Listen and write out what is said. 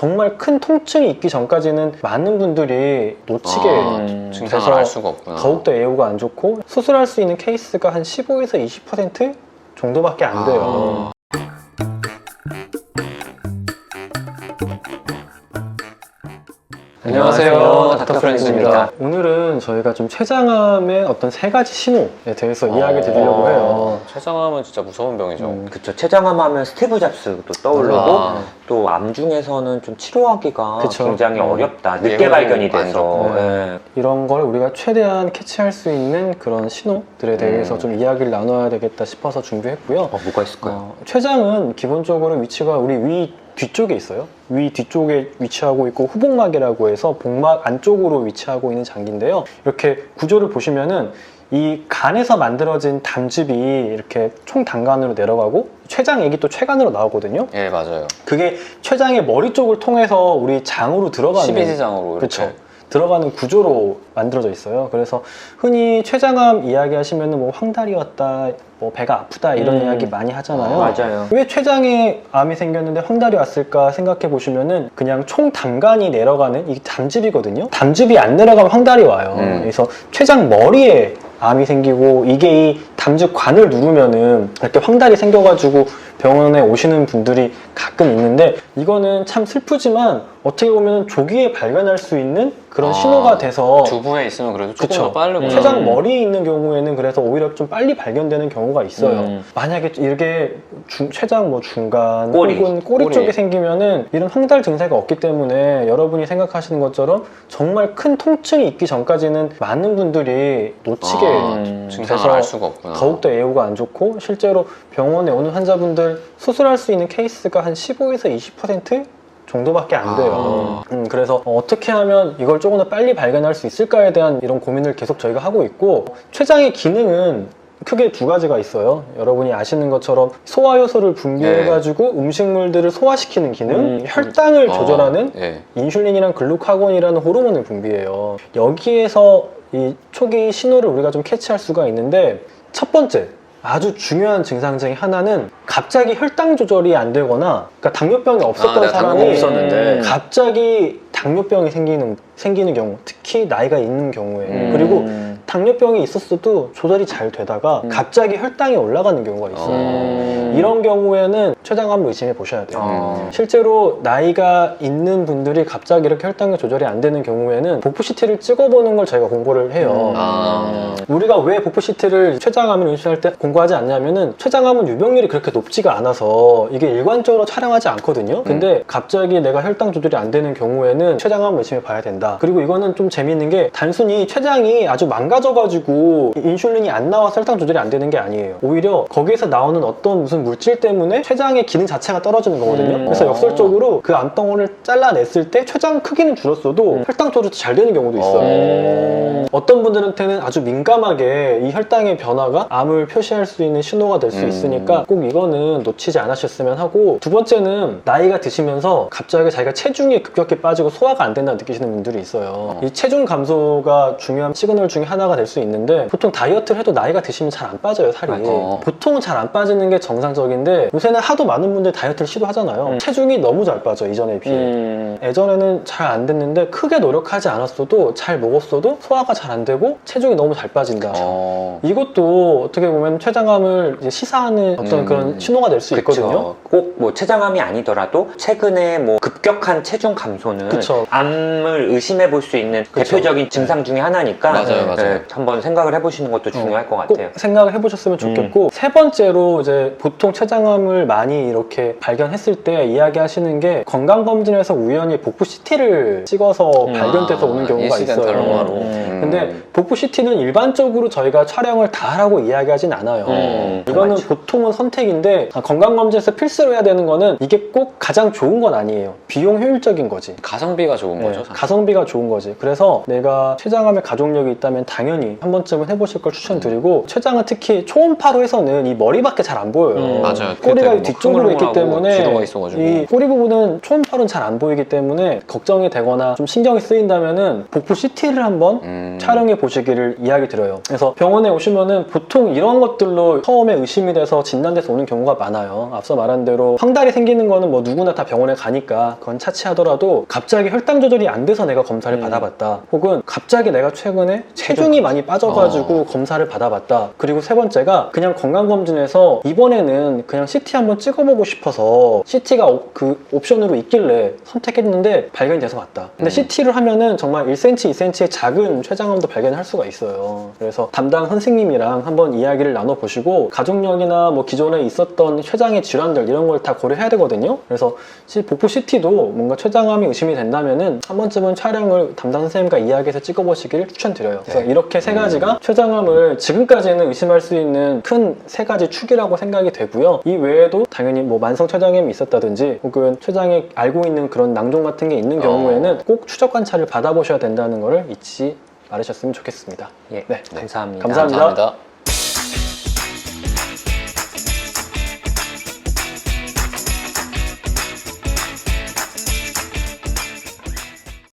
정말 큰 통증이 있기 전까지는 많은 분들이 놓치게 증상을 알 수가 없구나. 더욱더 애호가 안 좋고 수술할 수 있는 케이스가 한 15에서 20% 정도밖에 안 돼요. 안녕하세요, 닥터 프렌즈입니다. 오늘은 저희가 좀 췌장암의 어떤 세 가지 신호에 대해서 이야기 드리려고 해요. 췌장암은 진짜 무서운 병이죠. 그쵸. 췌장암 하면 스티브 잡스도 떠오르고 또 암 중에서는 좀 치료하기가 그쵸. 굉장히 어렵다. 늦게 예후가 발견이 안 돼서. 좋고. 네. 이런 걸 우리가 최대한 캐치할 수 있는 그런 신호들에 대해서 좀 이야기를 나눠야 되겠다 싶어서 준비했고요. 뭐가 있을까요? 췌장은 기본적으로 위치가 우리 위 뒤쪽에 있어요. 위 뒤쪽에 위치하고 있고 후복막이라고 해서 복막 안쪽으로 위치하고 있는 장기인데요. 이렇게 구조를 보시면은 이 간에서 만들어진 담즙이 이렇게 총단간으로 내려가고 췌장액이 또 췌간으로 나오거든요. 예, 맞아요. 그게 췌장의 머리 쪽을 통해서 우리 장으로 들어가는 12지장으로 이렇게. 그렇죠. 들어가는 구조로 만들어져 있어요. 그래서 흔히 췌장암 이야기하시면은 뭐 황달이 왔다, 뭐 배가 아프다 이런 이야기 많이 하잖아요. 맞아요. 왜 췌장에 암이 생겼는데 황달이 왔을까 생각해 보시면은 그냥 총담간이 내려가는 이 담즙이거든요. 담즙이 안 내려가면 황달이 와요. 그래서 췌장 머리에 암이 생기고 이게 이 담즙관을 누르면은 이렇게 황달이 생겨가지고 병원에 오시는 분들이 가끔 있는데 이거는 참 슬프지만 어떻게 보면 조기에 발견할 수 있는 그런 신호가 돼서 두부에 있으면 그래도 조금 그쵸. 더 빠르고 췌장 머리에 있는 경우에는 그래서 오히려 좀 빨리 발견되는 경우가 있어요. 만약에 이렇게 췌장 뭐 중간 꼬리. 혹은 꼬리 꼬리. 쪽에 생기면은 이런 황달 증세가 없기 때문에 여러분이 생각하시는 것처럼 정말 큰 통증이 있기 전까지는 많은 분들이 놓치게 증상을 알 수가 없구나. 더욱더 애호가 안 좋고 실제로 병원에 오는 환자분들 수술할 수 있는 케이스가 한 15에서 20% 정도밖에 안 돼요. 그래서 어떻게 하면 이걸 조금 더 빨리 발견할 수 있을까에 대한 이런 고민을 계속 저희가 하고 있고 췌장의 기능은 크게 두 가지가 있어요. 여러분이 아시는 것처럼 소화효소를 분비해가지고 음식물들을 소화시키는 기능, 혈당을 조절하는 인슐린이랑 글루카곤이라는 호르몬을 분비해요. 여기에서 이 초기 신호를 우리가 좀 캐치할 수가 있는데 첫 번째 아주 중요한 증상 중에 하나는 갑자기 혈당 조절이 안 되거나 그러니까 당뇨병이 없었던 사람이 없었는데 갑자기 당뇨병이 생기는 경우, 특히 나이가 있는 경우에 그리고 당뇨병이 있었어도 조절이 잘 되다가 갑자기 혈당이 올라가는 경우가 있어요. 이런 경우에는 췌장암을 의심해 보셔야 돼요. 실제로 나이가 있는 분들이 갑자기 이렇게 혈당이 조절이 안 되는 경우에는 복부 CT를 찍어보는 걸 저희가 공고를 해요. 우리가 왜 복부 CT를 췌장암을 의심할 때 공고하지 않냐면은 췌장암은 유병률이 그렇게 높지가 않아서 이게 일관적으로 촬영하지 않거든요. 근데 갑자기 내가 혈당 조절이 안 되는 경우에는 췌장암을 의심해 봐야 된다. 그리고 이거는 좀 재밌는 게 단순히 췌장이 아주 망가져가지고 인슐린이 안 나와서 혈당 조절이 안 되는 게 아니에요. 오히려 거기에서 나오는 어떤 무슨 물질 때문에 췌장의 기능 자체가 떨어지는 거거든요. 그래서 역설적으로 그 암덩어리를 잘라냈을 때 췌장 크기는 줄었어도 혈당 조절이 잘 되는 경우도 있어요. 어떤 분들한테는 아주 민감하게 이 혈당의 변화가 암을 표시할 수 있는 신호가 될 수 있으니까 꼭 이거는 놓치지 않으셨으면 하고, 두 번째는 나이가 드시면서 갑자기 자기가 체중이 급격히 빠지고 소화가 안 된다고 느끼시는 분들이 있어요. 이 체중 감소가 중요한 시그널 중에 하나가 될 수 있는데 보통 다이어트를 해도 나이가 드시면 잘 안 빠져요, 살이. 보통은 잘 안 빠지는 게 정상적인데 요새는 하도 많은 분들이 다이어트를 시도하잖아요. 체중이 너무 잘 빠져, 이전에 비해. 예전에는 잘 안 됐는데 크게 노력하지 않았어도 잘 먹었어도 소화가 잘 안 되고 체중이 너무 잘 빠진다. 이것도 어떻게 보면 췌장암을 이제 시사하는 어떤 그런 신호가 될 수 있거든요. 꼭 뭐 췌장암이 아니더라도 최근에 뭐 급격한 체중 감소는 암을 의심해 볼 수 있는 대표적인 증상 중에 하나니까 맞아요. 한번 생각을 해보시는 것도 중요할 것 같아요. 꼭 생각을 해보셨으면 좋겠고, 세 번째로 이제 보통 췌장암을 많이 이렇게 발견했을 때 이야기하시는 게 건강검진에서 우연히 복부 CT를 찍어서 발견돼서 오는 경우가 있어요. 근데 복부 CT는 일반적으로 저희가 촬영을 다 하라고 이야기하진 않아요. 이거는 보통은 선택인데 건강검진에서 필수로 해야 되는 거는 이게 꼭 가장 좋은 건 아니에요. 비용 효율적인 거지. 가성비가 좋은 거죠. 가성비가 좋은 거지. 그래서 내가 췌장암에 가족력이 있다면 당연히 한 번쯤은 해보실 걸 추천드리고, 췌장은 특히 초음파로 해서는 이 머리밖에 잘 안 보여요. 맞아요. 꼬리가 뒤쪽으로 있기 때문에 이 꼬리 부분은 초음파로는 잘 안 보이기 때문에 걱정이 되거나 좀 신경이 쓰인다면은 복부 CT를 한번 촬영해 보시기를 이야기 드려요. 그래서 병원에 오시면은 보통 이런 것들로 처음에 의심이 돼서 진단돼서 오는 경우가 많아요. 앞서 말한 대로 황달이 생기는 거는 뭐 누구나 다 병원에 가니까 그건 차치하더라도 갑자기 혈당 조절이 안 돼서 내가 검사를 받아봤다. 혹은 갑자기 내가 최근에 체중이 많이 빠져가지고 검사를 받아봤다. 그리고 세 번째가 그냥 건강검진에서 이번에는 그냥 CT 한번 찍어보고 싶어서 CT가 그 옵션으로 있길래 선택했는데 발견이 돼서 왔다. 근데 CT를 하면은 정말 1cm, 2cm의 작은 췌장암도 발견할 수가 있어요. 그래서 담당 선생님이랑 한번 이야기를 나눠보시고 가족력이나 뭐 기존에 있었던 췌장의 질환들 이런 걸 다 고려해야 되거든요. 그래서 복부 CT도 뭔가 췌장암이 의심이 된다면은 한 번쯤은 촬영을 담당 선생님과 이야기해서 찍어보시기를 추천드려요. 그래서 이렇게 세 가지가 췌장암을 지금까지는 의심할 수 있는 큰 세 가지 축이라고 생각이 되고요. 이 외에도 당연히 뭐 만성 췌장염이 있었다든지 혹은 췌장에 알고 있는 그런 낭종 같은 게 있는 경우에는 꼭 추적 관찰을 받아보셔야 된다는 것을 잊지 말으셨으면 좋겠습니다. 예, 네. 감사합니다. 감사합니다. 감사합니다.